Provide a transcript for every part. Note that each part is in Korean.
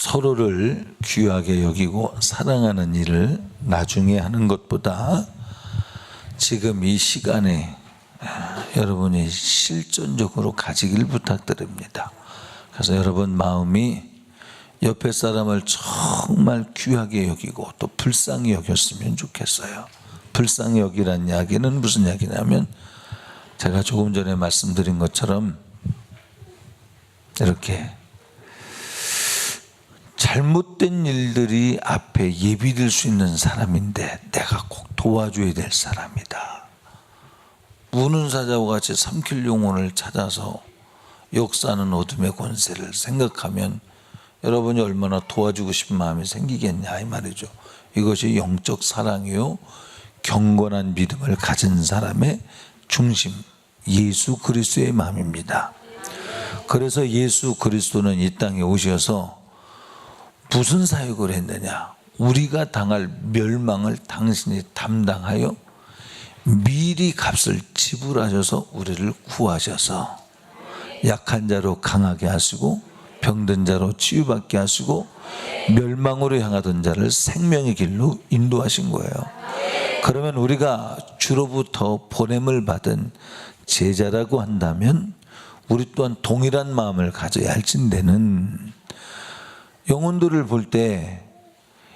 서로를 귀하게 여기고 사랑하는 일을 나중에 하는 것보다 지금 이 시간에 여러분이 실존적으로 가지길 부탁드립니다. 그래서 여러분 마음이 옆에 사람을 정말 귀하게 여기고 또 불쌍히 여겼으면 좋겠어요. 불쌍히 여기란 이야기는 무슨 이야기냐면 제가 조금 전에 말씀드린 것처럼 이렇게 잘못된 일들이 앞에 예비될 수 있는 사람인데 내가 꼭 도와줘야 될 사람이다. 우는 사자와 같이 삼킬 영혼을 찾아서 역사하는 어둠의 권세를 생각하면 여러분이 얼마나 도와주고 싶은 마음이 생기겠냐 이 말이죠. 이것이 영적 사랑이요 경건한 믿음을 가진 사람의 중심 예수 그리스도의 마음입니다. 그래서 예수 그리스도는 이 땅에 오셔서 무슨 사역을 했느냐? 우리가 당할 멸망을 당신이 담당하여 미리 값을 지불하셔서 우리를 구하셔서 약한 자로 강하게 하시고 병든 자로 치유받게 하시고 멸망으로 향하던 자를 생명의 길로 인도하신 거예요. 그러면 우리가 주로부터 보냄을 받은 제자라고 한다면 우리 또한 동일한 마음을 가져야 할진대는 영혼들을 볼 때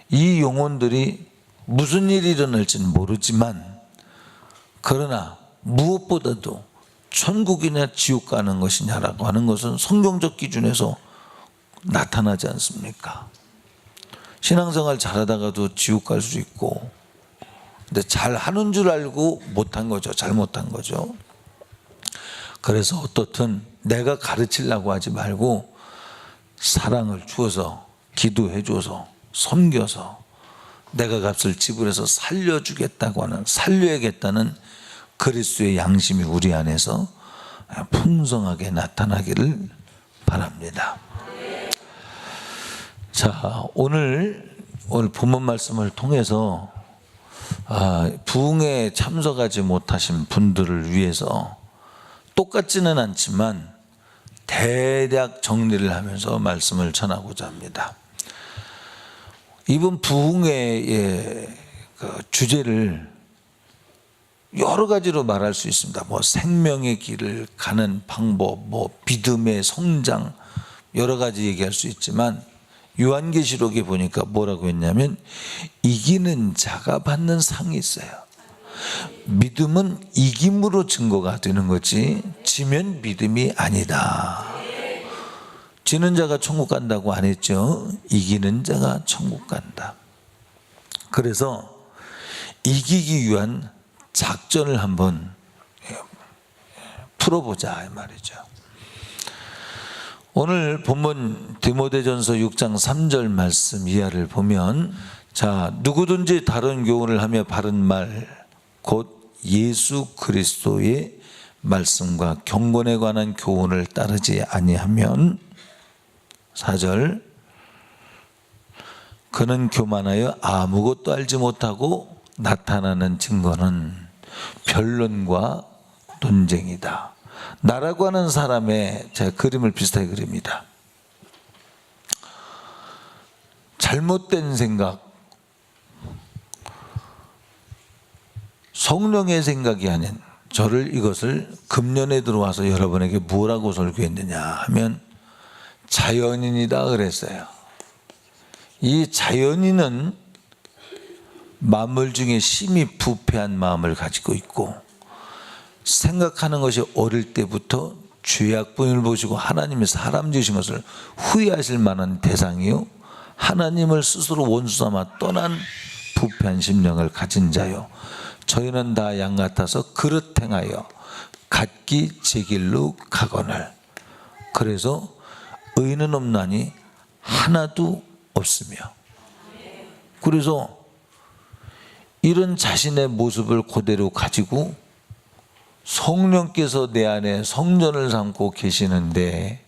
이 영혼들이 무슨 일이 일어날지는 모르지만 그러나 무엇보다도 천국이냐 지옥 가는 것이냐라고 하는 것은 성경적 기준에서 나타나지 않습니까? 신앙생활 잘하다가도 지옥 갈 수 있고 근데 잘하는 줄 알고 못한 거죠. 잘못한 거죠. 그래서 어떻든 내가 가르치려고 하지 말고 사랑을 주어서 기도해 줘서 섬겨서 내가 값을 지불해서 살려주겠다고 하는 살려야겠다는 그리스도의 양심이 우리 안에서 풍성하게 나타나기를 바랍니다. 자, 오늘 본문 말씀을 통해서 부흥에 참석하지 못하신 분들을 위해서 똑같지는 않지만 대략 정리를 하면서 말씀을 전하고자 합니다. 이번 부흥의 주제를 여러 가지로 말할 수 있습니다. 뭐 생명의 길을 가는 방법, 뭐 믿음의 성장 여러 가지 얘기할 수 있지만 요한계시록에 보니까 뭐라고 했냐면 이기는 자가 받는 상이 있어요. 믿음은 이김으로 증거가 되는 거지 지면 믿음이 아니다. 지는 자가 천국 간다고 안 했죠. 이기는 자가 천국 간다. 그래서 이기기 위한 작전을 한번 풀어보자 이 말이죠. 오늘 본문 디모데전서 6장 3절 말씀 이하를 보면 자 누구든지 다른 교훈을 하며 바른 말 곧 예수 그리스도의 말씀과 경건에 관한 교훈을 따르지 아니하면 4절 그는 교만하여 아무것도 알지 못하고 나타나는 증거는 변론과 논쟁이다. 나라고 하는 사람의 제가 그림을 비슷하게 그립니다. 잘못된 생각 성령의 생각이 아닌 저를 이것을 금년에 들어와서 여러분에게 뭐라고 설교했느냐 하면 자연인이다 그랬어요. 이 자연인은 만물 중에 심히 부패한 마음을 가지고 있고 생각하는 것이 어릴 때부터 죄악분을 보시고 하나님이 사람 지으신 것을 후회하실 만한 대상이요 하나님을 스스로 원수 삼아 떠난 부패한 심령을 가진 자요 저희는 다 양 같아서 그릇 행하여 각기 제 길로 가거늘 그래서 의는 없나니 하나도 없으며 그래서 이런 자신의 모습을 그대로 가지고 성령께서 내 안에 성전을 삼고 계시는데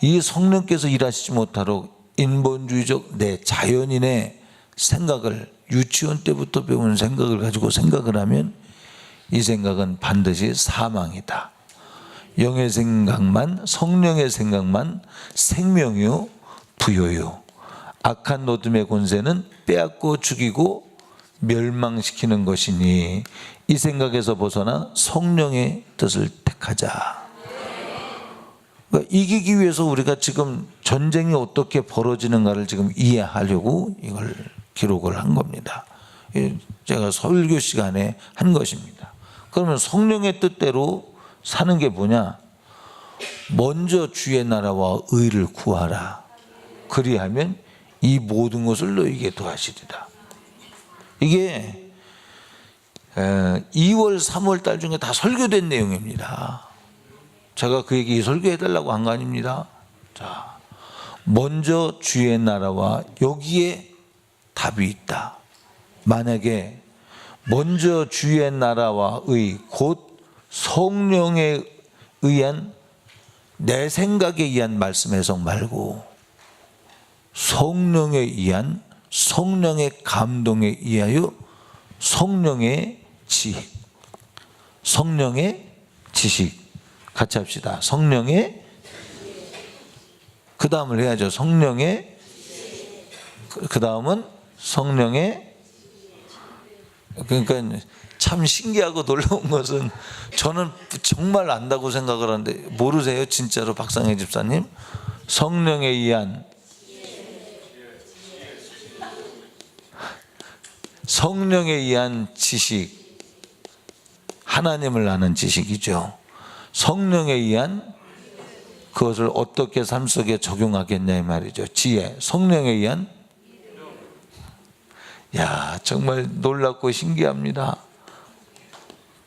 이 성령께서 일하시지 못하도록 인본주의적 내 자연인의 생각을 유치원 때부터 배운 생각을 가지고 생각을 하면 이 생각은 반드시 사망이다. 영의 생각만 성령의 생각만 생명이요 부요요 악한 어둠의 권세는 빼앗고 죽이고 멸망시키는 것이니 이 생각에서 벗어나 성령의 뜻을 택하자. 그러니까 이기기 위해서 우리가 지금 전쟁이 어떻게 벌어지는가를 지금 이해하려고 이걸 기록을 한 겁니다. 제가 설교 시간에 한 것입니다. 그러면 성령의 뜻대로 사는 게 뭐냐? 먼저 주의 나라와 의를 구하라. 그리하면 이 모든 것을 너희에게 더하시리라. 이게 2월, 3월 달 중에 다 설교된 내용입니다. 제가 그 얘기 설교해달라고 한 거 아닙니다. 자, 먼저 주의 나라와 여기에 답이 있다. 만약에 먼저 주의 나라와 의, 곧 성령에 의한 내 생각에 의한 말씀 해석 말고 성령에 의한 성령의 감동에 의하여 성령의 지식, 성령의 지식 같이 합시다. 성령의 그 다음을 해야죠. 성령의 그 다음은 성령의 그러니까 참 신기하고 놀라운 것은 저는 정말 안다고 생각을 하는데 모르세요? 진짜로 박상혜 집사님 성령에 의한 성령에 의한 지식 하나님을 아는 지식이죠. 성령에 의한 그것을 어떻게 삶 속에 적용하겠냐 이 말이죠. 지혜, 성령에 의한 야 정말 놀랍고 신기합니다.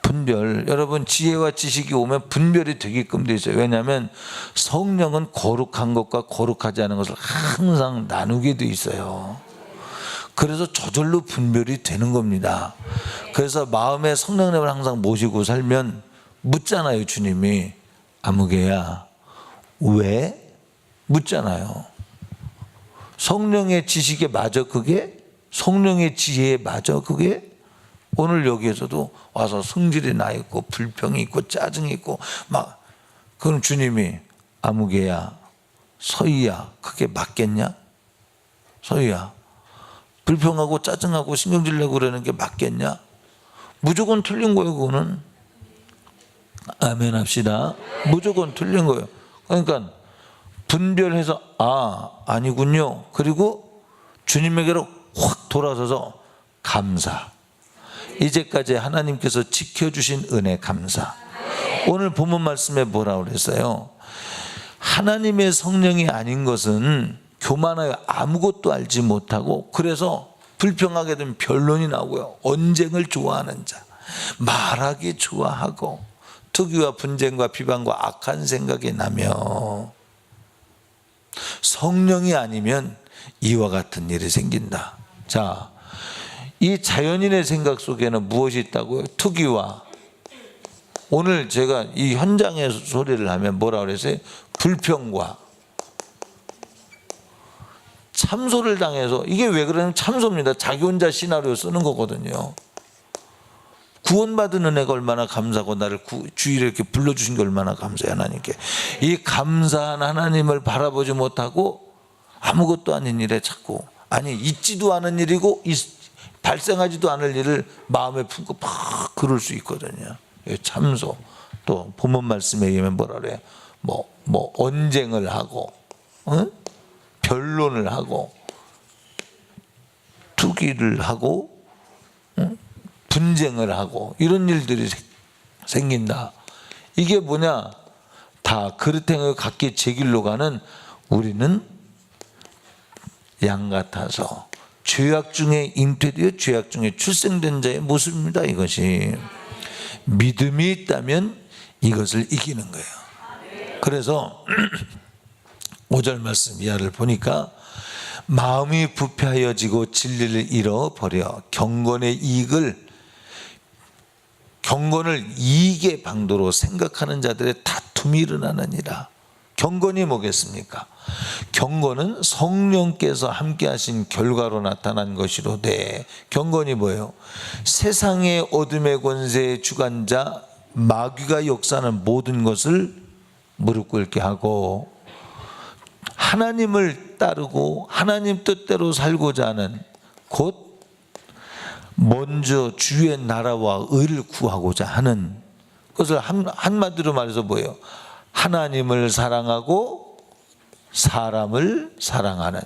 분별, 여러분 지혜와 지식이 오면 분별이 되게끔 되어 있어요. 왜냐하면 성령은 거룩한 것과 거룩하지 않은 것을 항상 나누게 되어 있어요. 그래서 저절로 분별이 되는 겁니다. 그래서 마음에 성령님을 항상 모시고 살면 묻잖아요. 주님이 아무개야 왜? 묻잖아요. 성령의 지식에 맞아 그게? 성령의 지혜에 맞아 그게? 오늘 여기에서도 와서 성질이 나 있고 불평이 있고 짜증이 있고 막 그럼 주님이 아무개야 서희야 그게 맞겠냐? 서희야 불평하고 짜증하고 신경질 내고 그러는 게 맞겠냐? 무조건 틀린 거예요. 그거는 아멘 합시다. 무조건 틀린 거예요. 그러니까 분별해서 아니군요. 그리고 주님에게로 확 돌아서서 감사. 이제까지 하나님께서 지켜주신 은혜 감사. 오늘 본문 말씀에 뭐라고 그랬어요? 하나님의 성령이 아닌 것은 교만하여 아무것도 알지 못하고 그래서 불평하게 되면 변론이 나오고요. 언쟁을 좋아하는 자, 말하기 좋아하고 투기와 분쟁과 비방과 악한 생각이 나며 성령이 아니면 이와 같은 일이 생긴다. 자, 이 자연인의 생각 속에는 무엇이 있다고요? 투기와 오늘 제가 이 현장의 소리를 하면 뭐라 그랬어요? 불평과 참소를 당해서 이게 왜 그러냐면 참소입니다. 자기 혼자 시나리오 쓰는 거거든요. 구원받은 은혜가 얼마나 감사하고 나를 주일에 이렇게 불러주신 게 얼마나 감사해 하나님께. 이 감사한 하나님을 바라보지 못하고 아무것도 아닌 일에 자꾸 있지도 않은 일이고 발생하지도 않을 일을 마음에 품고 막 그럴 수 있거든요. 참소. 또 본문 말씀에 의하면 뭐라 그래요? 뭐 언쟁을 하고 변론을 하고 투기를 하고 분쟁을 하고 이런 일들이 생긴다. 이게 뭐냐? 다 그릇행을 각기 제 길로 가는 우리는 양 같아서 죄악 중에 잉태되어 죄악 중에 출생된 자의 모습입니다. 이것이 믿음이 있다면 이것을 이기는 거예요. 그래서 5절 말씀 이하를 보니까 마음이 부패하여지고 진리를 잃어버려 경건을 이익의 방도로 생각하는 자들의 다툼이 일어나느니라. 경건이 뭐겠습니까? 경건은 성령께서 함께 하신 결과로 나타난 것이로되 경건이 뭐예요? 세상의 어둠의 권세의 주관자 마귀가 역사하는 모든 것을 무릎 꿇게 하고 하나님을 따르고 하나님 뜻대로 살고자 하는, 곧 먼저 주의 나라와 의를 구하고자 하는 것을 한마디로 말해서 뭐예요? 하나님을 사랑하고 사람을 사랑하는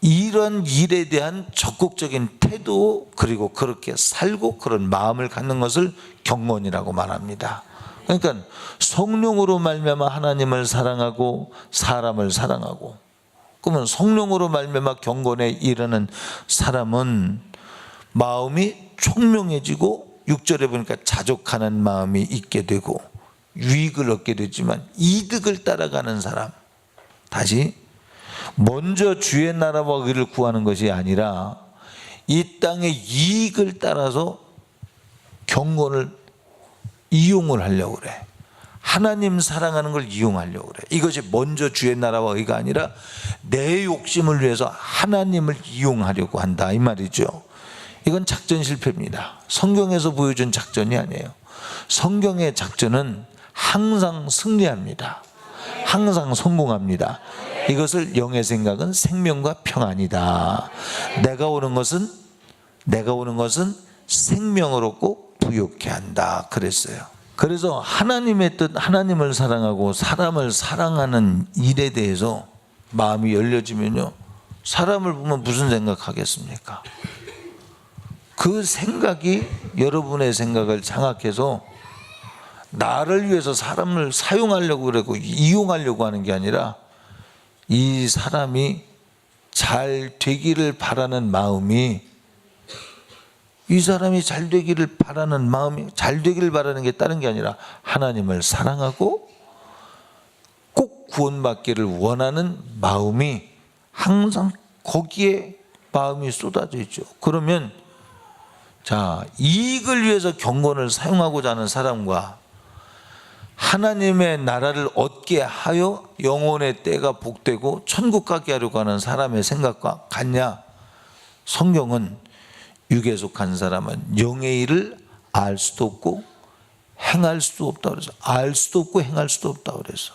이런 일에 대한 적극적인 태도, 그리고 그렇게 살고 그런 마음을 갖는 것을 경건이라고 말합니다. 그러니까 성령으로 말미암아 하나님을 사랑하고 사람을 사랑하고, 그러면 성령으로 말미암아 경건에 이르는 사람은 마음이 총명해지고 6절에 보니까 자족하는 마음이 있게 되고 유익을 얻게 되지만 이득을 따라가는 사람, 다시 먼저 주의 나라와 의를 구하는 것이 아니라 이 땅의 이익을 따라서 경건을 이용을 하려고 그래. 하나님 사랑하는 걸 이용하려고 그래. 이것이 먼저 주의 나라와 의가 아니라 내 욕심을 위해서 하나님을 이용하려고 한다, 이 말이죠. 이건 작전 실패입니다. 성경에서 보여준 작전이 아니에요. 성경의 작전은 항상 승리합니다. 항상 성공합니다. 이것을 영의 생각은 생명과 평안이다. 내가 오는 것은 생명을 얻고 부욕케 한다 그랬어요. 그래서 하나님의 뜻, 하나님을 사랑하고 사람을 사랑하는 일에 대해서 마음이 열려지면요, 사람을 보면 무슨 생각하겠습니까? 그 생각이 여러분의 생각을 장악해서 나를 위해서 사람을 사용하려고 그러고 이용하려고 하는 게 아니라 이 사람이 잘 되기를 바라는 마음이, 이 사람이 잘 되기를 바라는 마음이, 잘 되기를 바라는 게 다른 게 아니라 하나님을 사랑하고 꼭 구원받기를 원하는 마음이 항상 거기에 마음이 쏟아져 있죠. 그러면 자, 이익을 위해서 경건을 사용하고자 하는 사람과 하나님의 나라를 얻게 하여 영혼의 때가 복되고 천국 가게 하려고 하는 사람의 생각과 같냐? 성경은 육에 속한 사람은 영의 일을 알 수도 없고 행할 수도 없다 그래서, 알 수도 없고 행할 수도 없다 그래서.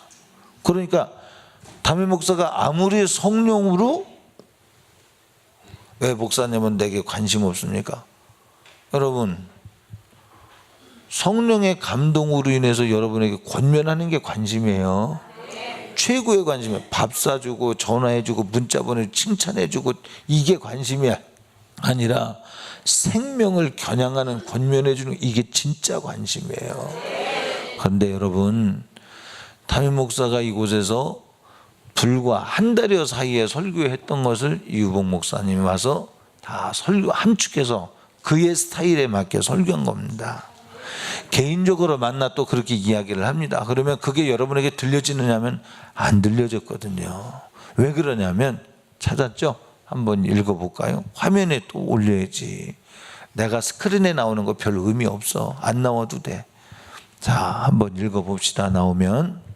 그러니까 담임 목사가 아무리 성령으로, 왜 목사님은 내게 관심 없습니까? 여러분, 성령의 감동으로 인해서 여러분에게 권면하는 게 관심이에요. 최고의 관심이에요. 밥 사주고 전화해주고 문자 보내주고 칭찬해주고, 이게 관심이 아니라 생명을 겨냥하는, 권면해주는, 이게 진짜 관심이에요. 그런데 여러분, 담임 목사가 이곳에서 불과 한 달여 사이에 설교했던 것을 이유복 목사님이 와서 다 설교 함축해서 그의 스타일에 맞게 설교한 겁니다. 개인적으로 만나 또 그렇게 이야기를 합니다. 그러면 그게 여러분에게 들려지느냐면 안 들려졌거든요. 왜 그러냐면, 찾았죠? 한번 읽어볼까요? 화면에 또 올려야지. 내가 스크린에 나오는 거 별 의미 없어. 안 나와도 돼. 자, 한번 읽어봅시다. 나오면,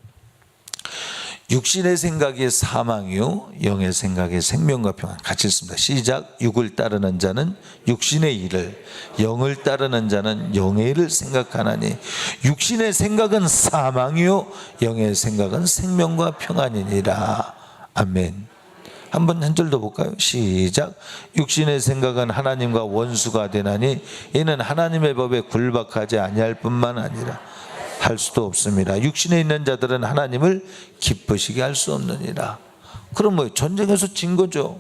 육신의 생각이 사망이요 영의 생각이 생명과 평안. 같이 읽습니다. 시작. 육을 따르는 자는 육신의 일을, 영을 따르는 자는 영의 일을 생각하나니 육신의 생각은 사망이요 영의 생각은 생명과 평안이니라. 아멘. 한번 한 절 더 볼까요? 시작. 육신의 생각은 하나님과 원수가 되나니 이는 하나님의 법에 굴박하지 아니할 뿐만 아니라 할 수도 없습니다. 육신에 있는 자들은 하나님을 기쁘시게 할 수 없느니라. 그럼 뭐 전쟁에서 진 거죠.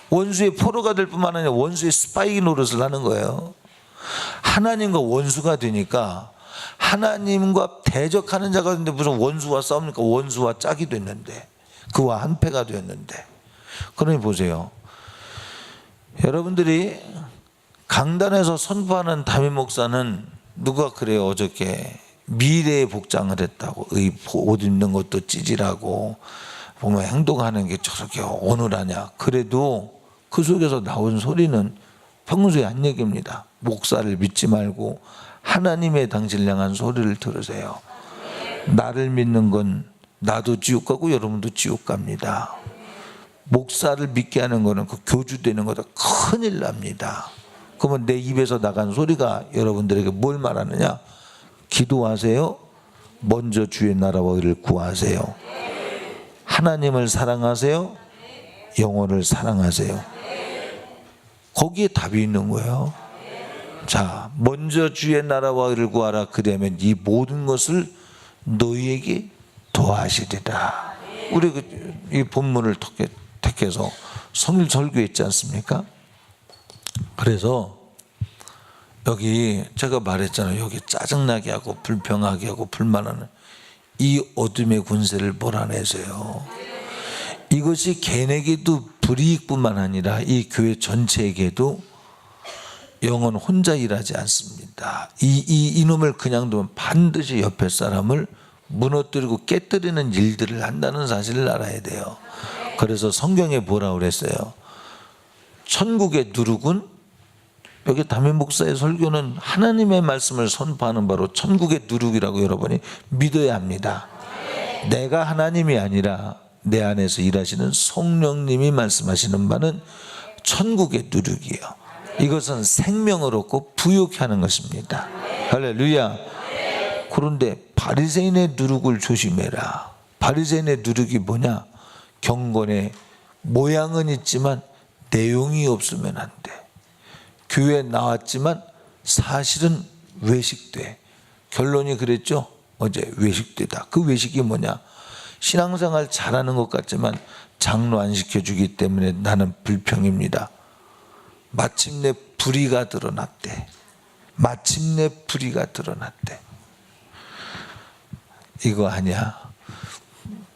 원수의 포로가 될 뿐만 아니라 원수의 스파이 노릇을 하는 거예요. 하나님과 원수가 되니까 하나님과 대적하는 자가 있는데 무슨 원수와 싸웁니까? 원수와 짝이 됐는데, 그와 한패가 되었는데. 그러니 보세요. 여러분들이 강단에서 선포하는 담임 목사는 누가 그래요? 어저께 미래의 복장을 했다고, 옷 입는 것도 찌질하고 보면 행동하는 게 저렇게 어눌하냐. 그래도 그 속에서 나온 소리는 평소에 한 얘기입니다. 목사를 믿지 말고 하나님의 당신을 향한 소리를 들으세요. 나를 믿는 건 나도 지옥 가고 여러분도 지옥 갑니다. 목사를 믿게 하는 거는 그 교주되는 거다 큰일 납니다. 그러면 내 입에서 나간 소리가 여러분들에게 뭘 말하느냐? 기도하세요. 먼저 주의 나라와 의를 구하세요. 하나님을 사랑하세요? 영혼을 사랑하세요? 거기에 답이 있는 거예요. 자, 먼저 주의 나라와 의를 구하라. 그러면 이 모든 것을 너희에게 더하시리라. 우리 이 본문을 택해서 성일 설교했지 않습니까? 그래서 여기 제가 말했잖아요. 여기 짜증나게 하고 불평하게 하고 불만하는 이 어둠의 군세를 몰아내세요. 이것이 개인에게도 불이익뿐만 아니라 이 교회 전체에게도 영은 혼자 일하지 않습니다. 이놈을 그냥 두면 반드시 옆에 사람을 무너뜨리고 깨뜨리는 일들을 한다는 사실을 알아야 돼요. 그래서 성경에 뭐라고 그랬어요? 천국의 누룩은, 여기 담임 목사의 설교는 하나님의 말씀을 선포하는 바로 천국의 누룩이라고 여러분이 믿어야 합니다. 내가 하나님이 아니라 내 안에서 일하시는 성령님이 말씀하시는 바는 천국의 누룩이에요. 이것은 생명을 얻고 부유케 하는 것입니다. 할렐루야. 그런데 바리새인의 누룩을 조심해라. 바리새인의 누룩이 뭐냐? 경건의 모양은 있지만 내용이 없으면 안 돼. 교회에 나왔지만 사실은 외식돼. 결론이 그랬죠? 어제 외식되다. 그 외식이 뭐냐? 신앙생활 잘하는 것 같지만 장로 안 시켜주기 때문에 나는 불평입니다. 마침내 불의가 드러났대. 마침내 불의가 드러났대. 이거 아니야.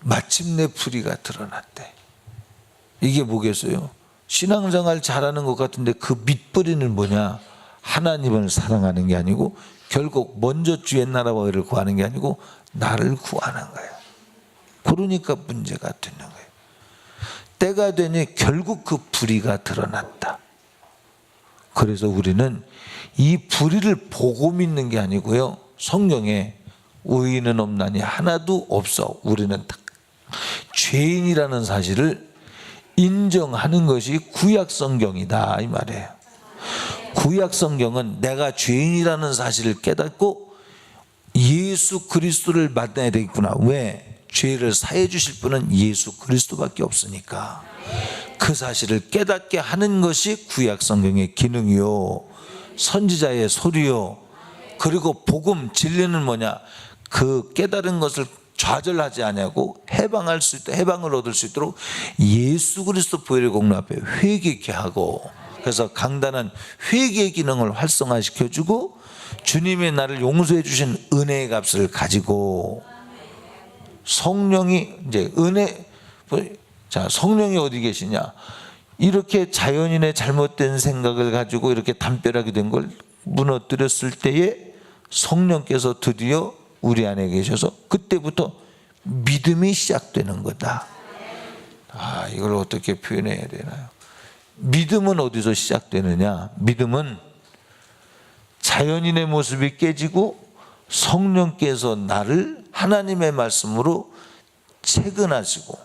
마침내 불의가 드러났대. 이게 뭐겠어요? 신앙생활 잘하는 것 같은데 그 밑뿌리는 뭐냐? 하나님을 사랑하는 게 아니고 결국 먼저 주의 나라와 의를 구하는 게 아니고 나를 구하는 거예요. 그러니까 문제가 되는 거예요. 때가 되니 결국 그 불의가 드러났다. 그래서 우리는 이 불의를 보고 믿는 게 아니고요. 성경에 의인은 없나니 하나도 없어. 우리는 죄인이라는 사실을 인정하는 것이 구약 성경이다 이 말이에요. 구약 성경은 내가 죄인이라는 사실을 깨닫고 예수 그리스도를 만나야 되겠구나. 왜? 죄를 사해 주실 분은 예수 그리스도밖에 없으니까. 그 사실을 깨닫게 하는 것이 구약 성경의 기능이요, 선지자의 소리요. 그리고 복음 진리는 뭐냐? 그 깨달은 것을 좌절하지 아니하고 해방을 얻을 수 있도록 예수 그리스도 보혈의 공로 앞에 회개케 하고, 그래서 강단한 회개의 기능을 활성화시켜주고 주님의 나를 용서해 주신 은혜의 값을 가지고 성령이 이제 자, 성령이 어디 계시냐? 이렇게 자연인의 잘못된 생각을 가지고 이렇게 담벼락이 된 걸 무너뜨렸을 때에 성령께서 드디어 우리 안에 계셔서 그때부터 믿음이 시작되는 거다. 아, 이걸 어떻게 표현해야 되나요? 믿음은 어디서 시작되느냐? 믿음은 자연인의 모습이 깨지고 성령께서 나를 하나님의 말씀으로 체근하시고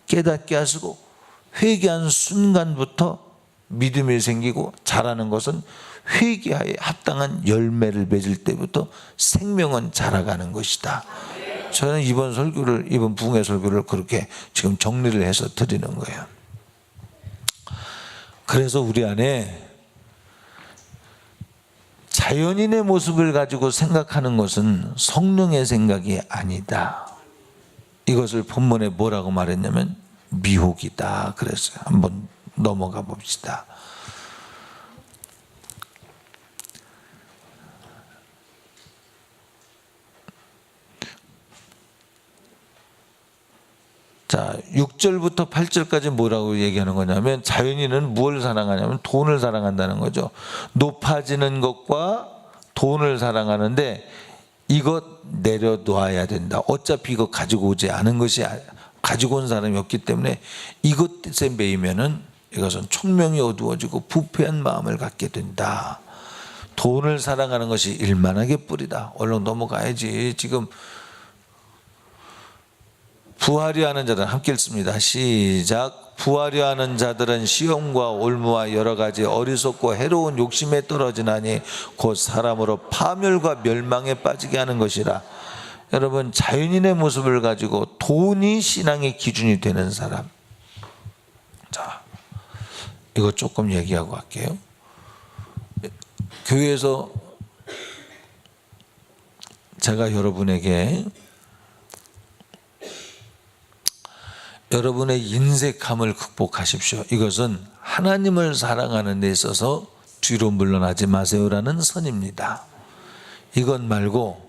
깨닫게 하시고 회개한 순간부터 믿음이 생기고, 자라는 것은 회개하에 합당한 열매를 맺을 때부터 생명은 자라가는 것이다. 저는 이번 부흥의 설교를 그렇게 지금 정리를 해서 드리는 거예요. 그래서 우리 안에 자연인의 모습을 가지고 생각하는 것은 성령의 생각이 아니다. 이것을 본문에 뭐라고 말했냐면 미혹이다 그랬어요. 한번 넘어가 봅시다. 자, 6절부터 8절까지 뭐라고 얘기하는 거냐면, 자연인은 무엇을 사랑하냐면 돈을 사랑한다는 거죠. 높아지는 것과 돈을 사랑하는데 이것 내려놓아야 된다. 어차피 이거 가지고 오지 않은 것이, 가지고 온 사람이 없기 때문에 이것에 매이면은 이것은 총명이 어두워지고 부패한 마음을 갖게 된다. 돈을 사랑하는 것이 일만하게 뿌리다. 얼른 넘어가야지. 지금 부하려 하는 자들은 함께 읽습니다. 시작. 부하려 하는 자들은 시험과 올무와 여러 가지 어리석고 해로운 욕심에 떨어지나니 곧 사람으로 파멸과 멸망에 빠지게 하는 것이라. 여러분, 자연인의 모습을 가지고 돈이 신앙의 기준이 되는 사람. 자, 이거 조금 얘기하고 갈게요. 교회에서 제가 여러분에게 여러분의 인색함을 극복하십시오. 이것은 하나님을 사랑하는 데 있어서 뒤로 물러나지 마세요라는 선입니다. 이것 말고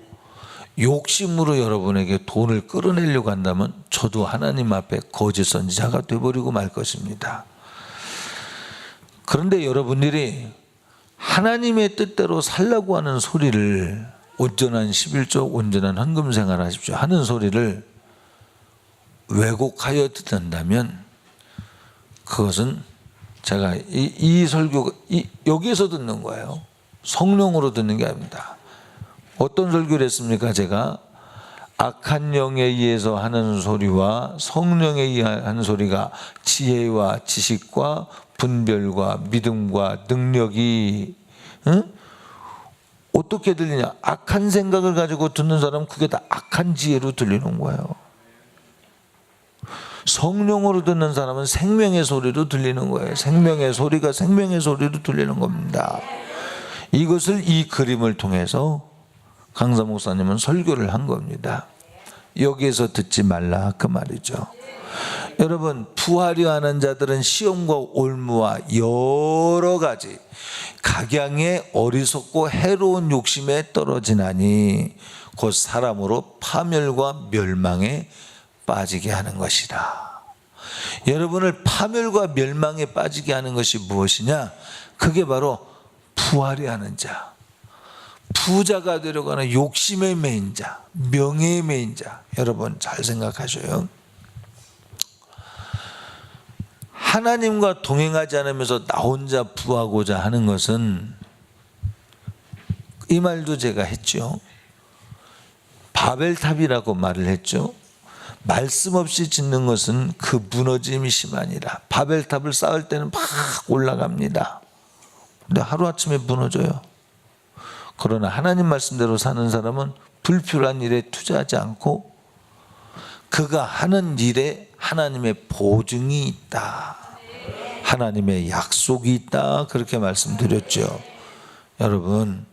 욕심으로 여러분에게 돈을 끌어내려고 한다면 저도 하나님 앞에 거짓 선지자가 되어버리고 말 것입니다. 그런데 여러분들이 하나님의 뜻대로 살라고 하는 소리를, 온전한 11조, 온전한 헌금 생활 하십시오 하는 소리를 왜곡하여 듣는다면 그것은 제가 이 설교 여기에서 듣는 거예요. 성령으로 듣는 게 아닙니다. 어떤 설교를 했습니까? 제가 악한 영에 의해서 하는 소리와 성령에 의해 하는 소리가 지혜와 지식과 분별과 믿음과 능력이 어떻게 들리냐? 악한 생각을 가지고 듣는 사람은 그게 다 악한 지혜로 들리는 거예요. 성령으로 듣는 사람은 생명의 소리로 들리는 거예요. 생명의 소리가 생명의 소리로 들리는 겁니다. 이것을 이 그림을 통해서 강사 목사님은 설교를 한 겁니다. 여기에서 듣지 말라 그 말이죠. 여러분, 부하려 하는 자들은 시험과 올무와 여러 가지 각양의 어리석고 해로운 욕심에 떨어지나니 곧 사람으로 파멸과 멸망에 빠지게 하는 것이라. 여러분을 파멸과 멸망에 빠지게 하는 것이 무엇이냐? 그게 바로 부하려 하는 자, 부자가 되려고 하는 욕심의 매인 자, 명예의 매인 자. 여러분 잘 생각하셔요. 하나님과 동행하지 않으면서 나 혼자 부하고자 하는 것은, 이 말도 제가 했죠. 바벨탑이라고 말을 했죠. 말씀 없이 짓는 것은 그 무너짐이 심하니라. 바벨탑을 쌓을 때는 막 올라갑니다. 근데 하루아침에 무너져요. 그러나 하나님 말씀대로 사는 사람은 불필요한 일에 투자하지 않고 그가 하는 일에 하나님의 보증이 있다, 하나님의 약속이 있다, 그렇게 말씀드렸죠. 여러분,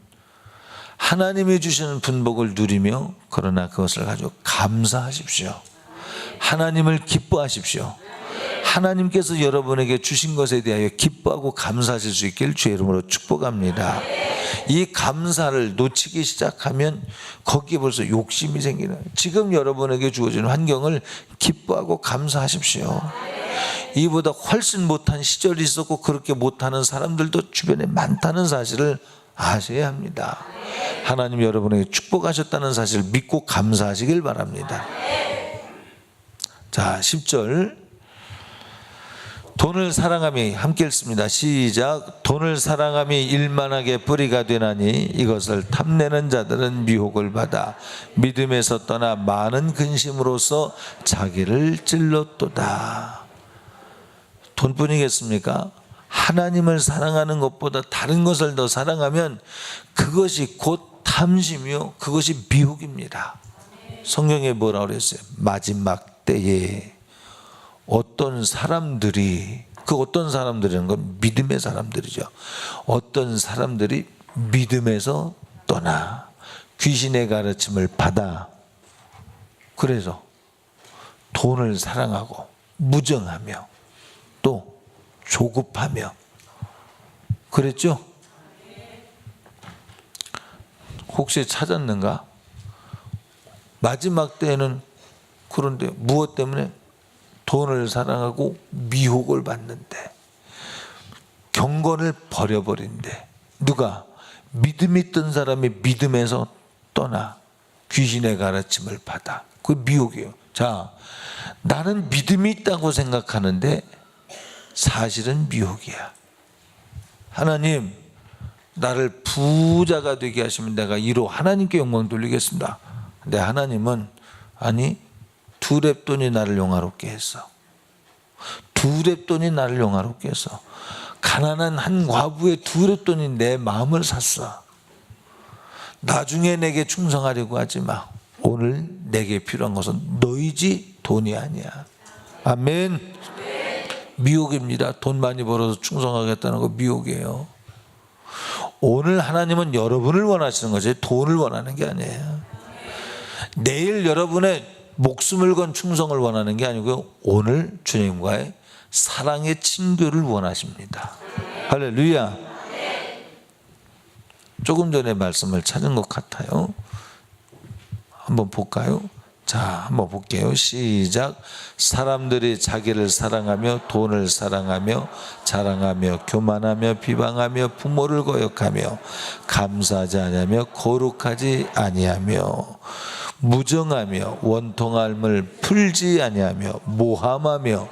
하나님이 주시는 분복을 누리며 그러나 그것을 가지고 감사하십시오. 하나님을 기뻐하십시오. 하나님께서 여러분에게 주신 것에 대하여 기뻐하고 감사하실 수 있길 주의 이름으로 축복합니다. 이 감사를 놓치기 시작하면 거기에 벌써 욕심이 생기는, 지금 여러분에게 주어진 환경을 기뻐하고 감사하십시오. 이보다 훨씬 못한 시절이 있었고 그렇게 못하는 사람들도 주변에 많다는 사실을 아셔야 합니다. 하나님 여러분에게 축복하셨다는 사실을 믿고 감사하시길 바랍니다. 자, 10절. 돈을 사랑함이, 함께 읽습니다. 시작. 돈을 사랑함이 일만하게 뿌리가 되나니 이것을 탐내는 자들은 미혹을 받아 믿음에서 떠나 많은 근심으로써 자기를 찔렀도다. 돈뿐이겠습니까? 하나님을 사랑하는 것보다 다른 것을 더 사랑하면 그것이 곧 탐심이요, 그것이 미혹입니다. 성경에 뭐라고 그랬어요? 마지막 때에 어떤 사람들이, 그 어떤 사람들이라는 건 믿음의 사람들이죠. 어떤 사람들이 믿음에서 떠나 귀신의 가르침을 받아, 그래서 돈을 사랑하고 무정하며 또 조급하며 그랬죠? 혹시 찾았는가? 마지막 때에는 그런데 무엇 때문에? 돈을 사랑하고 미혹을 받는데, 경건을 버려버린데, 누가? 믿음 있던 사람이 믿음에서 떠나 귀신의 가르침을 받아. 그게 미혹이에요. 자, 나는 믿음이 있다고 생각하는데 사실은 미혹이야. 하나님, 나를 부자가 되게 하시면 내가 이로 하나님께 영광 돌리겠습니다. 근데 하나님은 아니, 두 렙돈이 나를 영화롭게 했어. 두 렙돈이 나를 영화롭게 했어. 가난한 한 과부의 두 렙돈이 내 마음을 샀어. 나중에 내게 충성하려고 하지 마. 오늘 내게 필요한 것은 너희지 돈이 아니야. 아멘. 미혹입니다. 돈 많이 벌어서 충성하겠다는 거 미혹이에요. 오늘 하나님은 여러분을 원하시는 거지 돈을 원하는 게 아니에요. 내일 여러분의 목숨을 건 충성을 원하는 게 아니고요, 오늘 주님과의 사랑의 친교를 원하십니다. 할렐루야. 조금 전에 말씀을 찾은 것 같아요. 한번 볼까요? 자, 한번 볼게요. 시작. 사람들이 자기를 사랑하며 돈을 사랑하며 자랑하며 교만하며 비방하며 부모를 거역하며 감사하지 아니하며 거룩하지 아니하며 무정하며 원통함을 풀지 아니하며 모함하며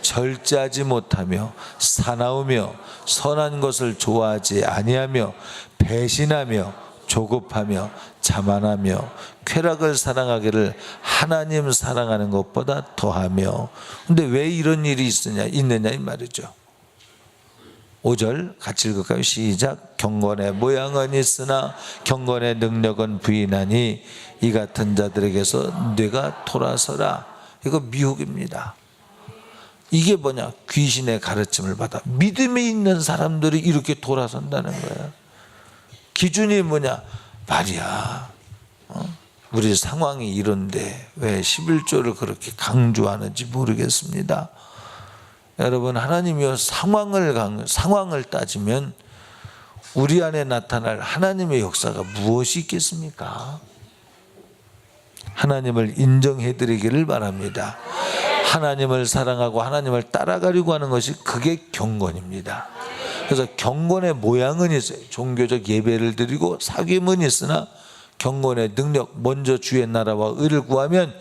절제하지 못하며 사나우며 선한 것을 좋아하지 아니하며 배신하며 조급하며 자만하며 쾌락을 사랑하기를 하나님 사랑하는 것보다 더하며. 근데 왜 이런 일이 있느냐 이 말이죠. 5절 같이 읽을까요? 시작. 경건의 모양은 있으나 경건의 능력은 부인하니 이 같은 자들에게서 뇌가 돌아서라. 이거 미혹입니다. 이게 뭐냐? 귀신의 가르침을 받아 믿음이 있는 사람들이 이렇게 돌아선다는 거야. 기준이 뭐냐? 말이야, 우리 상황이 이런데 왜 11조를 그렇게 강조하는지 모르겠습니다. 여러분, 하나님이요, 상황을 따지면 우리 안에 나타날 하나님의 역사가 무엇이 있겠습니까? 하나님을 인정해 드리기를 바랍니다. 하나님을 사랑하고 하나님을 따라가려고 하는 것이 그게 경건입니다. 그래서 경건의 모양은 있어요. 종교적 예배를 드리고 사귐은 있으나 경건의 능력, 먼저 주의 나라와 의를 구하면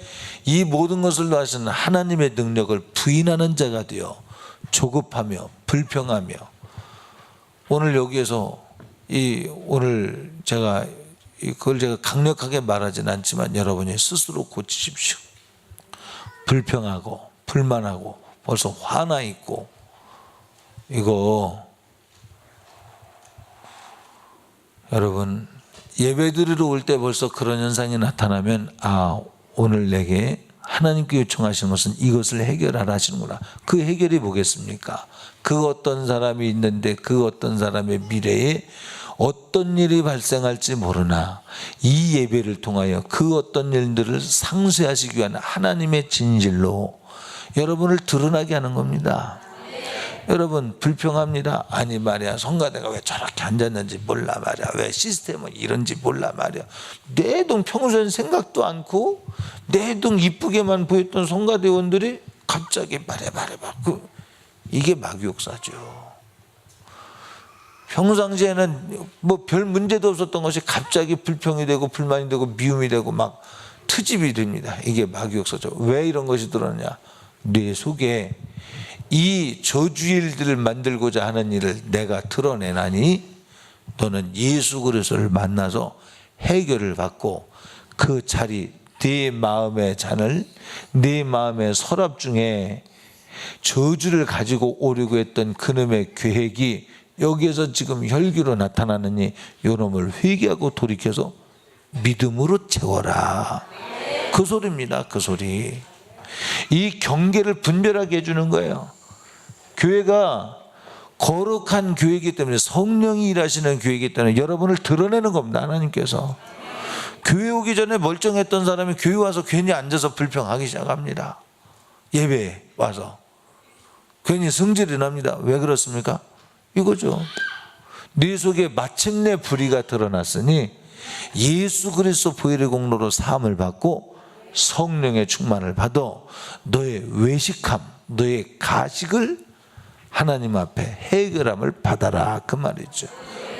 이 모든 것을 하시는 하나님의 능력을 부인하는 자가 되어 조급하며 불평하며. 오늘 여기에서 오늘 그걸 제가 강력하게 말하진 않지만 여러분이 스스로 고치십시오. 불평하고 불만하고 벌써 화나 있고, 이거 여러분 예배 드리러 올 때 벌써 그런 현상이 나타나면 오늘 내게 하나님께 요청하시는 것은 이것을 해결하라 하시는구나. 그 해결이 뭐겠습니까? 그 어떤 사람이 있는데 그 어떤 사람의 미래에 어떤 일이 발생할지 모르나 이 예배를 통하여 그 어떤 일들을 상쇄하시기 위한 하나님의 진실로 여러분을 드러나게 하는 겁니다. 여러분 불평합니다. 아니 말이야, 성가대가 왜 저렇게 앉았는지 몰라 말이야, 왜 시스템은 이런지 몰라 말이야. 내 동 평소엔 생각도 않고 내 동 이쁘게만 보였던 성가대원들이 갑자기 말해 이게 마귀역사죠. 평상시에는 뭐 별 문제도 없었던 것이 갑자기 불평이 되고 불만이 되고 미움이 되고 막 트집이 됩니다. 이게 마귀역사죠. 왜 이런 것이 드러나냐? 뇌 속에 이 저주일들을 만들고자 하는 일을 내가 드러내나니 너는 예수 그리스도를 만나서 해결을 받고 그 자리, 네 마음의 잔을, 네 마음의 서랍 중에 저주를 가지고 오려고 했던 그놈의 계획이 여기에서 지금 혈기로 나타나느니 요놈을 회개하고 돌이켜서 믿음으로 채워라. 그 소리입니다. 그 소리. 이 경계를 분별하게 해주는 거예요. 교회가 거룩한 교회이기 때문에, 성령이 일하시는 교회이기 때문에 여러분을 드러내는 겁니다. 하나님께서. 교회 오기 전에 멀쩡했던 사람이 교회 와서 괜히 앉아서 불평하기 시작합니다. 예배에 와서 괜히 성질이 납니다. 왜 그렇습니까? 이거죠. 네 속에 마침내 불의가 드러났으니 예수 그리스도 보혈의 공로로 사함을 받고 성령의 충만을 받아 너의 외식함, 너의 가식을 하나님 앞에 해결함을 받아라, 그 말이죠.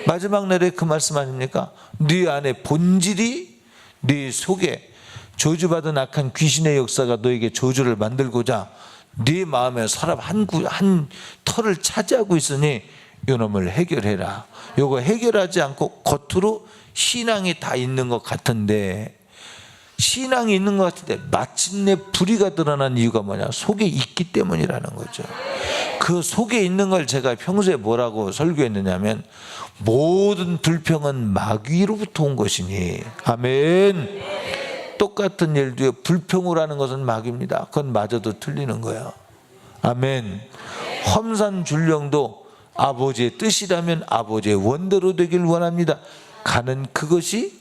마지막 날에 그 말씀 아닙니까? 네 안에 본질이, 네 속에 저주받은 악한 귀신의 역사가 너에게 저주를 만들고자 네 마음의 서랍 한 털을 차지하고 있으니 이놈을 해결해라. 이거 해결하지 않고 겉으로 신앙이 다 있는 것 같은데, 신앙이 있는 것 같은데 마침내 불의가 드러난 이유가 뭐냐? 속에 있기 때문이라는 거죠. 그 속에 있는 걸 제가 평소에 뭐라고 설교했느냐면, 모든 불평은 마귀로부터 온 것이니, 아멘. 똑같은 일 뒤에 불평을 하는 것은 마귀입니다. 그건 마저도 틀리는 거예요. 아멘. 험산줄령도 아버지의 뜻이라면 아버지의 원대로 되길 원합니다. 가는 그것이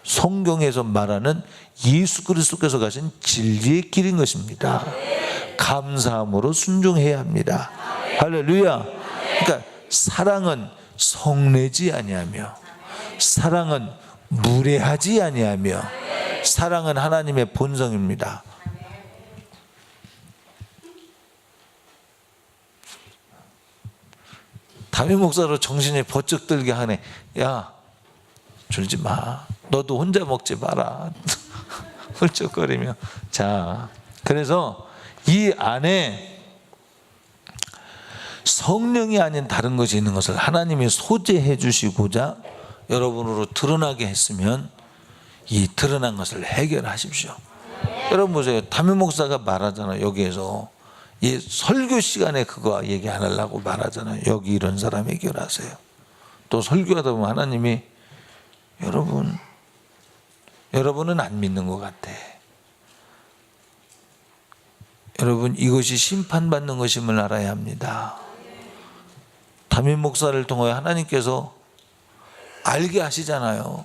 성경에서 말하는 예수 그리스도께서 가신 진리의 길인 것입니다. 감사함으로 순종해야 합니다. 할렐루야. 그러니까 사랑은 성내지 아니하며, 사랑은 무례하지 아니하며, 사랑은 하나님의 본성입니다. 담임 목사로 정신이 번쩍 들게 하네. 야, 줄지 마. 너도 혼자 먹지 마라. 훌쩍거리며. 자, 그래서 이 안에 성령이 아닌 다른 것이 있는 것을 하나님이 소재해 주시고자 여러분으로 드러나게 했으면 이 드러난 것을 해결하십시오. 여러분 보세요. 담임 목사가 말하잖아요. 여기에서 이 설교 시간에 그거 얘기 안 하려고 말하잖아요. 여기 이런 사람 해결하세요. 또 설교하다 보면 하나님이 여러분은 안 믿는 것 같아. 여러분, 이것이 심판받는 것임을 알아야 합니다. 담임 목사를 통하여 하나님께서 알게 하시잖아요.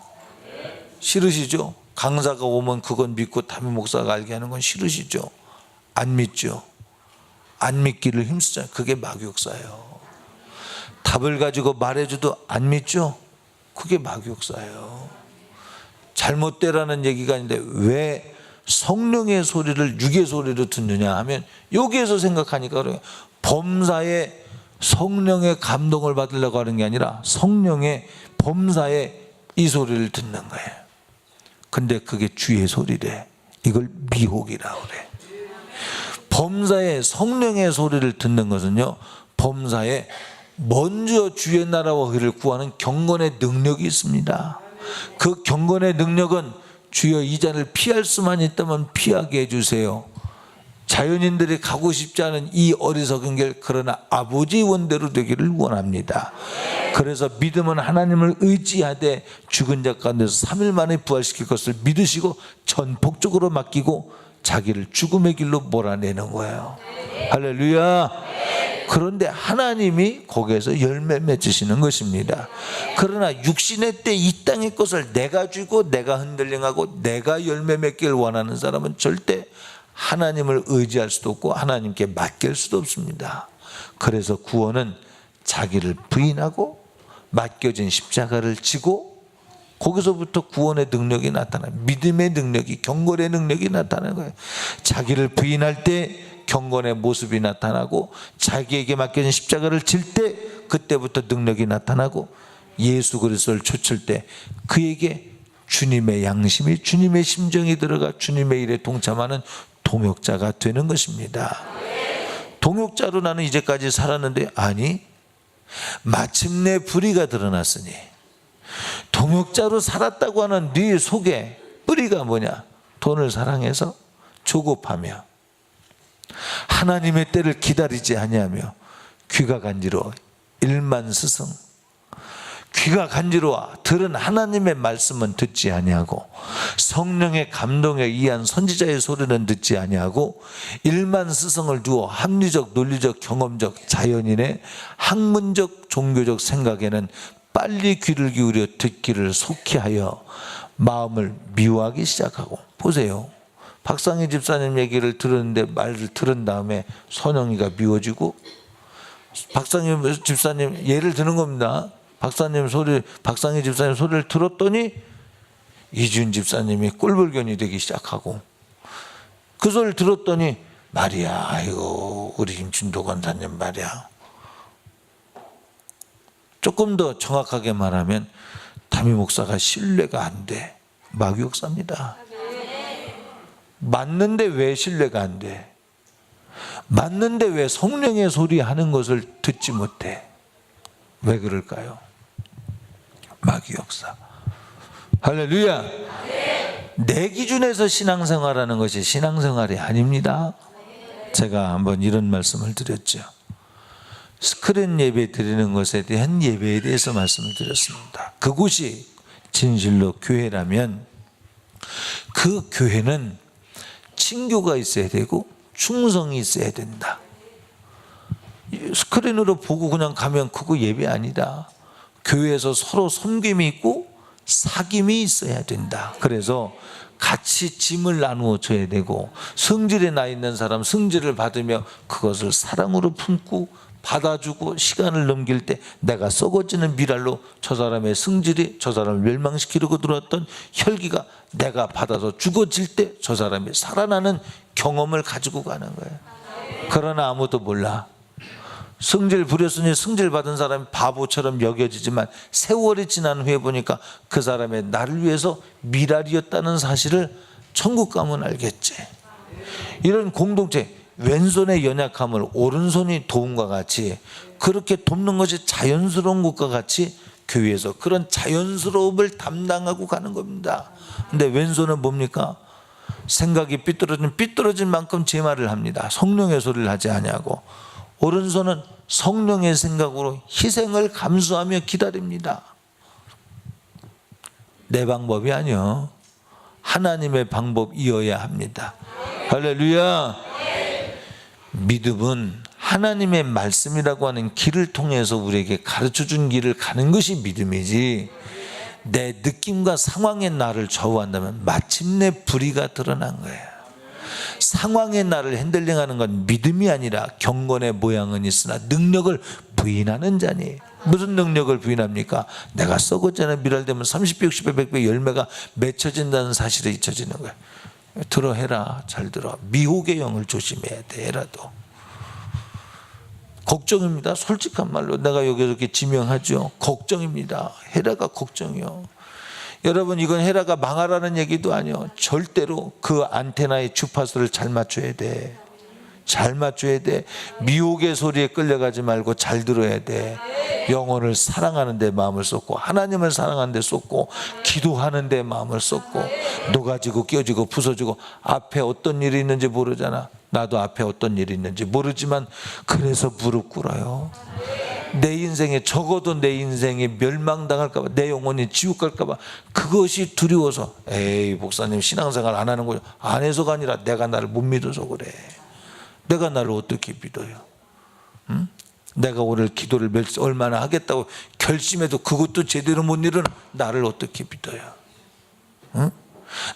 싫으시죠? 강사가 오면 그건 믿고 담임 목사가 알게 하는 건 싫으시죠? 안 믿죠? 안 믿기를 힘쓰잖아요. 그게 마귀역사예요. 답을 가지고 말해줘도 안 믿죠? 그게 마귀역사예요. 잘못되라는 얘기가 아닌데 왜 성령의 소리를 육의 소리로 듣느냐 하면 여기에서 생각하니까 그래요. 범사에 성령의 감동을 받으려고 하는 게 아니라 성령의 범사에 이 소리를 듣는 거예요. 근데 그게 주의 소리래. 이걸 미혹이라고 그래. 범사에 성령의 소리를 듣는 것은요, 범사에 먼저 주의 나라와 의를 구하는 경건의 능력이 있습니다. 그 경건의 능력은 주여 이 잔을 피할 수만 있다면 피하게 해주세요. 자연인들이 가고 싶지 않은 이 어리석은 길, 그러나 아버지의 원대로 되기를 원합니다. 그래서 믿음은 하나님을 의지하되 죽은 자 가운데서 3일 만에 부활시킬 것을 믿으시고 전폭적으로 맡기고 자기를 죽음의 길로 몰아내는 거예요. 할렐루야. 그런데 하나님이 거기에서 열매 맺으시는 것입니다. 그러나 육신의 때 이 땅의 것을 내가 주고 내가 흔들링하고 내가 열매 맺기를 원하는 사람은 절대 하나님을 의지할 수도 없고 하나님께 맡길 수도 없습니다. 그래서 구원은 자기를 부인하고 맡겨진 십자가를 지고 거기서부터 구원의 능력이 나타나요. 믿음의 능력이, 경건의 능력이 나타나는 거예요. 자기를 부인할 때 경건의 모습이 나타나고 자기에게 맡겨진 십자가를 질 때 그때부터 능력이 나타나고 예수 그리스도를 좇을 때 그에게 주님의 양심이, 주님의 심정이 들어가 주님의 일에 동참하는 동역자가 되는 것입니다. 동역자로 나는 이제까지 살았는데, 아니, 마침내 불의가 드러났으니 동역자로 살았다고 하는 네 속에 뿌리가 뭐냐? 돈을 사랑해서 조급하며 하나님의 때를 기다리지 아니하며 귀가 간지러워 일만 스승, 귀가 간지러워 들은 하나님의 말씀은 듣지 아니하고 성령의 감동에 의한 선지자의 소리는 듣지 아니하고 일만 스승을 두어 합리적, 논리적, 경험적, 자연인의 학문적, 종교적 생각에는 빨리 귀를 기울여 듣기를 속히 하여 마음을 미워하기 시작하고. 보세요. 박상희 집사님 얘기를 들었는데 말을 들은 다음에 선영이가 미워지고, 박상희 집사님 예를 드는 겁니다. 박상희 집사님 소리를 들었더니 이준 집사님이 꼴불견이 되기 시작하고, 그 소리를 들었더니 말이야, 아이고 우리 김준도 권사님 말이야. 조금 더 정확하게 말하면 담임 목사가 신뢰가 안 돼. 마귀 역사입니다. 맞는데 왜 신뢰가 안 돼? 맞는데 왜 성령의 소리 하는 것을 듣지 못해? 왜 그럴까요? 마귀 역사. 할렐루야. 내 기준에서 신앙생활하는 것이 신앙생활이 아닙니다. 제가 한번 이런 말씀을 드렸죠. 스크린 예배 드리는 것에 대한 예배에 대해서 말씀을 드렸습니다. 그곳이 진실로 교회라면 그 교회는 친교가 있어야 되고 충성이 있어야 된다. 스크린으로 보고 그냥 가면 그거 예배 아니다. 교회에서 서로 섬김이 있고 사귐이 있어야 된다. 그래서 같이 짐을 나누어 줘야 되고, 성질에 나 있는 사람 성질을 받으며 그것을 사랑으로 품고 받아주고, 시간을 넘길 때 내가 썩어지는 미랄로 저 사람의 성질이 저 사람을 멸망시키려고 들어왔던 혈기가 내가 받아서 죽어질 때 저 사람이 살아나는 경험을 가지고 가는 거예요. 그러나 아무도 몰라. 성질 부렸으니 성질 받은 사람이 바보처럼 여겨지지만 세월이 지난 후에 보니까 그 사람의 나를 위해서 미랄이었다는 사실을 천국 가면 알겠지. 이런 공동체, 왼손의 연약함을 오른손이 도움과 같이, 그렇게 돕는 것이 자연스러운 것과 같이 교회에서 그런 자연스러움을 담당하고 가는 겁니다. 근데 왼손은 뭡니까? 생각이 삐뚤어진 만큼 제 말을 합니다. 성령의 소리를 하지 아니하고, 오른손은 성령의 생각으로 희생을 감수하며 기다립니다. 내 방법이 아니요, 하나님의 방법이어야 합니다. 할렐루야. 믿음은 하나님의 말씀이라고 하는 길을 통해서 우리에게 가르쳐준 길을 가는 것이 믿음이지, 내 느낌과 상황의 나를 좌우한다면 마침내 불의가 드러난 거예요. 상황의 나를 핸들링하는 건 믿음이 아니라 경건의 모양은 있으나 능력을 부인하는 자니. 무슨 능력을 부인합니까? 내가 썩었잖아요. 미랄되면 30배, 60배, 100배 열매가 맺혀진다는 사실에 잊혀지는 거예요. 들어, 해라. 잘 들어. 미혹의 영을 조심해야 돼. 해라도 걱정입니다. 솔직한 말로 내가 여기서 이렇게 지명하죠. 걱정입니다. 헤라가 걱정이요. 여러분, 이건 헤라가 망하라는 얘기도 아니요. 절대로 그 안테나의 주파수를 잘 맞춰야 돼. 잘 맞춰야 돼. 미혹의 소리에 끌려가지 말고 잘 들어야 돼. 영혼을 사랑하는 데 마음을 쏟고, 하나님을 사랑하는 데 쏟고, 기도하는 데 마음을 쏟고, 녹아지고 끼어지고 부서지고, 앞에 어떤 일이 있는지 모르잖아. 나도 앞에 어떤 일이 있는지 모르지만 그래서 무릎 꿇어요. 내 인생에, 적어도 내 인생이 멸망당할까봐, 내 영혼이 지옥 갈까봐 그것이 두려워서, 에이 목사님 신앙생활 안 하는 거죠. 안 해서가 아니라 내가 나를 못 믿어서 그래. 내가 나를 어떻게 믿어요? 응? 내가 오늘 기도를 얼마나 하겠다고 결심해도 그것도 제대로 못 이루는 나를 어떻게 믿어요? 응?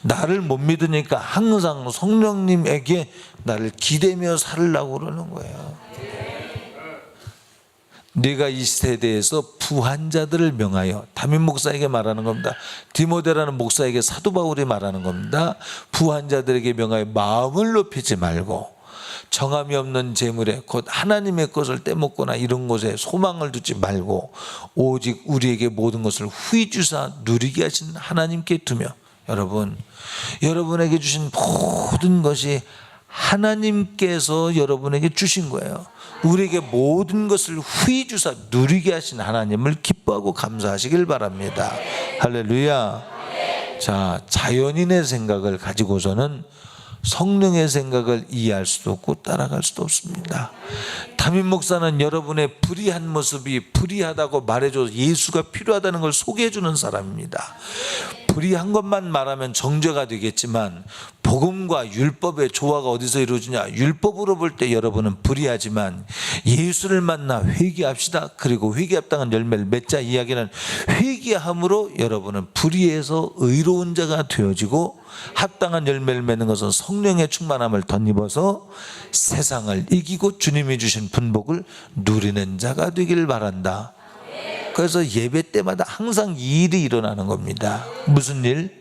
나를 못 믿으니까 항상 성령님에게 나를 기대며 살려고 그러는 거예요. 네가 이 세대에서 부한 자들을 명하여, 담임 목사에게 말하는 겁니다. 디모데라는 목사에게 사도 바울이 말하는 겁니다. 부한 자들에게 명하여 마음을 높이지 말고 정함이 없는 재물에 곧 하나님의 것을 떼먹거나 이런 것에 소망을 두지 말고 오직 우리에게 모든 것을 후히 주사 누리게 하신 하나님께 두며. 여러분, 여러분에게 주신 모든 것이 하나님께서 여러분에게 주신 거예요. 우리에게 모든 것을 후히 주사 누리게 하신 하나님을 기뻐하고 감사하시길 바랍니다. 할렐루야. 자, 자연인의 생각을 가지고서는 성령의 생각을 이해할 수도 없고 따라갈 수도 없습니다. 담임 목사는 여러분의 불의한 모습이 불의하다고 말해줘서 예수가 필요하다는 걸 소개해주는 사람입니다. 불의한 것만 말하면 정죄가 되겠지만 복음과 율법의 조화가 어디서 이루어지냐? 율법으로 볼 때 여러분은 불의하지만 예수를 만나 회개합시다. 그리고 회개합당한 열매를 맺자 이야기는 회개함으로 여러분은 불의해서 의로운 자가 되어지고, 합당한 열매를 맺는 것은 성령의 충만함을 덧입어서 세상을 이기고 주님이 주신 분복을 누리는 자가 되기를 바란다. 그래서 예배 때마다 항상 이 일이 일어나는 겁니다. 무슨 일?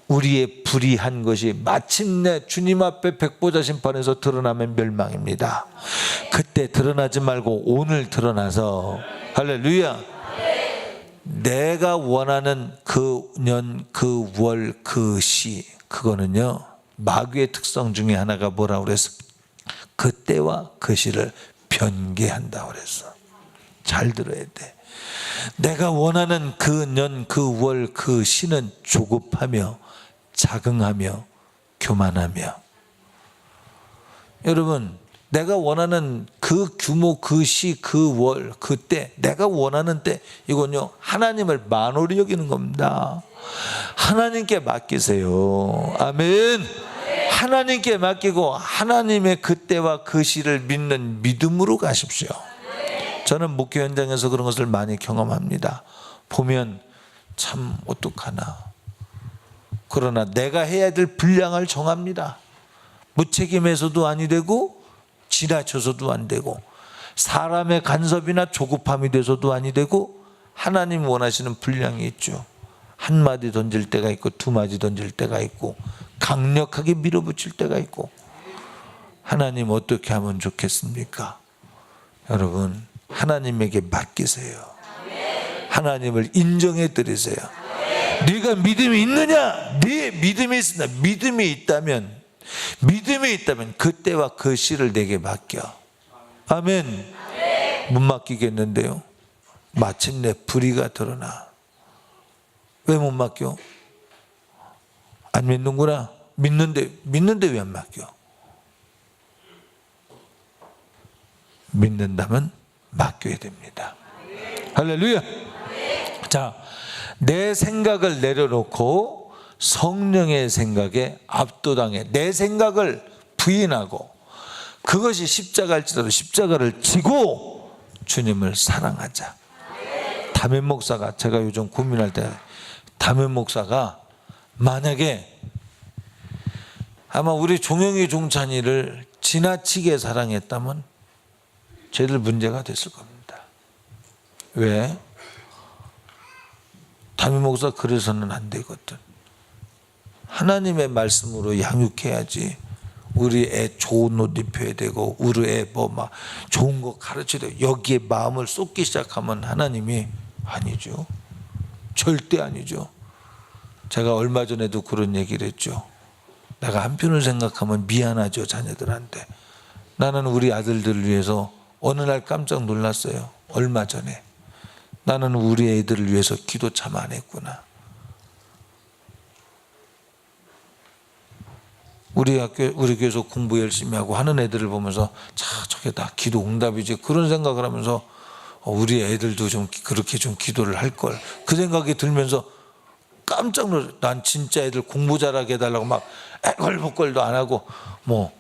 우리의 불의한 것이 마침내 주님 앞에 백보자 심판에서 드러나면 멸망입니다. 그때 드러나지 말고 오늘 드러나서, 할렐루야, 내가 원하는 그 년, 그 월, 그 시, 그거는요 마귀의 특성 중에 하나가 뭐라고 그랬어? 그 때와 그 시를 변개한다고 그랬어. 잘 들어야 돼. 내가 원하는 그 년, 그 월, 그 시는 조급하며 자긍하며 교만하며. 여러분, 내가 원하는 그 규모, 그 시, 그 월, 그때, 내가 원하는 때, 이건요, 하나님을 만홀히 여기는 겁니다. 하나님께 맡기세요. 아멘. 하나님께 맡기고 하나님의 그때와 그 시를 믿는 믿음으로 가십시오. 저는 목회 현장에서 그런 것을 많이 경험합니다. 보면 참 어떡하나. 그러나 내가 해야 될 분량을 정합니다. 무책임해서도 아니 되고 지나쳐서도 안 되고 사람의 간섭이나 조급함이 돼서도 아니 되고 하나님 원하시는 분량이 있죠. 한 마디 던질 때가 있고 두 마디 던질 때가 있고 강력하게 밀어붙일 때가 있고. 하나님 어떻게 하면 좋겠습니까? 여러분, 하나님에게 맡기세요. 하나님을 인정해 드리세요. 네가 믿음이 있느냐? 네 믿음이 있으나 믿음이 있다면 그때와 그 시를 내게 맡겨. 아멘. 못 맡기겠는데요. 마침내 불의가 드러나. 왜 못 맡겨? 안 믿는구나. 믿는데 왜 안 맡겨? 믿는다면 맡겨야 됩니다. 할렐루야. 자, 내 생각을 내려놓고 성령의 생각에 압도당해 내 생각을 부인하고 그것이 십자가일지라도 십자가를 지고 주님을 사랑하자. 담임 목사가, 제가 요즘 고민할 때 담임 목사가 만약에 아마 우리 종영이 종찬이를 지나치게 사랑했다면 쟤들 문제가 됐을 겁니다. 왜? 담임 목사 그래서는 안 되거든. 하나님의 말씀으로 양육해야지. 우리 애 좋은 옷 입혀야 되고 우리 애 뭐 막 좋은 거 가르쳐야 되고 여기에 마음을 쏟기 시작하면 하나님이 아니죠. 절대 아니죠. 제가 얼마 전에도 그런 얘기를 했죠. 내가 한편을 생각하면 미안하죠, 자녀들한테. 나는 우리 아들들을 위해서 어느 날 깜짝 놀랐어요. 얼마 전에 나는 우리 애들을 위해서 기도 참 안 했구나. 우리 교회에서 공부 열심히 하고 하는 애들을 보면서 저게 다 기도 응답이지, 그런 생각을 하면서 우리 애들도 좀 그렇게 좀 기도를 할 걸, 그 생각이 들면서 깜짝 놀랐어요. 난 진짜 애들 공부 잘하게 해달라고 막 애걸복걸도 안 하고 뭐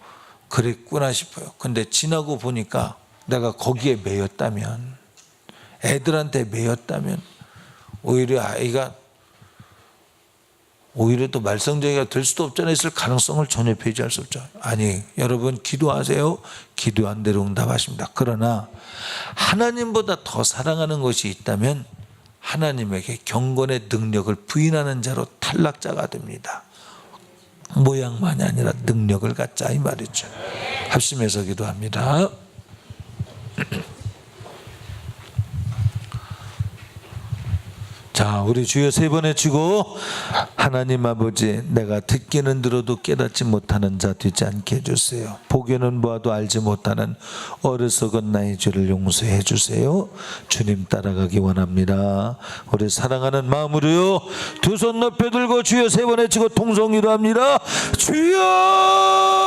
그랬구나 싶어요. 근데 지나고 보니까 내가 거기에 매였다면, 애들한테 매였다면 오히려 아이가 오히려 또 말썽쟁이가 될 수도 없잖아요. 있을 가능성을 전혀 배제할 수 없죠. 아니, 여러분 기도하세요. 기도한 대로 응답하십니다. 그러나 하나님보다 더 사랑하는 것이 있다면 하나님에게 경건의 능력을 부인하는 자로 탈락자가 됩니다. 모양만이 아니라 능력을 갖자, 이 말이죠. 합심해서 기도합니다. 자, 우리 주여 세 번 외치고, 하나님 아버지, 내가 듣기는 들어도 깨닫지 못하는 자 되지 않게 해주세요. 보기는 보아도 알지 못하는 어리석은 나의 죄를 용서해 주세요. 주님 따라가기 원합니다. 우리 사랑하는 마음으로요, 두 손 높여 들고 주여 세 번 외치고 통성기도 합니다. 주여!